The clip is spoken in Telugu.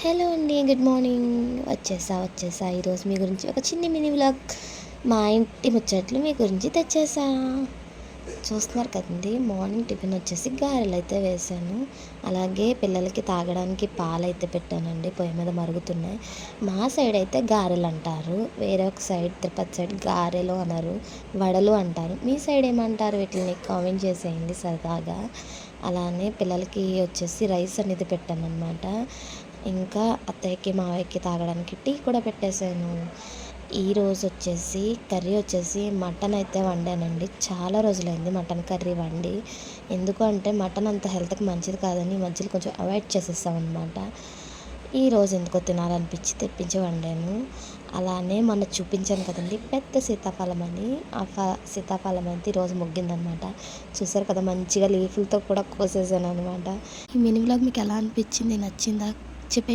హలో అండి. Good morning. వచ్చేసా ఈరోజు మీ గురించి ఒక చిన్ని మినీ వ్లాగ్. మా ఇంటి ముచ్చట్లు మీ గురించి తెచ్చేసా. చూస్తున్నారు కదండి, మార్నింగ్ టిఫిన్ వచ్చేసి గారెలు అయితే వేసాను. అలాగే పిల్లలకి తాగడానికి పాలైతే పెట్టానండి, పొయ్యి మీద మరుగుతున్నాయి. మా సైడ్ అయితే గారెలు అంటారు, వేరే ఒక సైడ్ తిరుపతి సైడ్ గారెలు అనరు, వడలు అంటారు. మీ సైడ్ ఏమంటారు? వీటిని కామెంట్ చేసేయండి సరదాగా. అలానే పిల్లలకి వచ్చేసి రైస్ అనేది పెట్టాను అనమాట. ఇంకా అత్తయ్యకి మావయ్యకి తాగడానికి టీ కూడా పెట్టేశాను. ఈరోజు వచ్చేసి కర్రీ వచ్చేసి మటన్ అయితే వండానండి. చాలా రోజులైంది మటన్ కర్రీ వండి. ఎందుకు అంటే మటన్ అంత హెల్త్కి మంచిది కాదని ఈ మధ్యలో కొంచెం అవాయిడ్ చేసేస్తాం అనమాట. ఈరోజు ఎందుకో తినాలనిపించి తెప్పించి వండాను. అలానే మొన్న చూపించాను కదండి పెద్ద సీతాఫలం అని, ఆ సీతాఫలం అయితే ఈరోజు ముగ్గిందనమాట. చూసారు కదా, మంచిగా లీఫ్లతో కూడా కోసేసాను అనమాట. ఈ మినీ వ్లాగ్ మీకు ఎలా అనిపించింది? నచ్చిందా? చెప్పే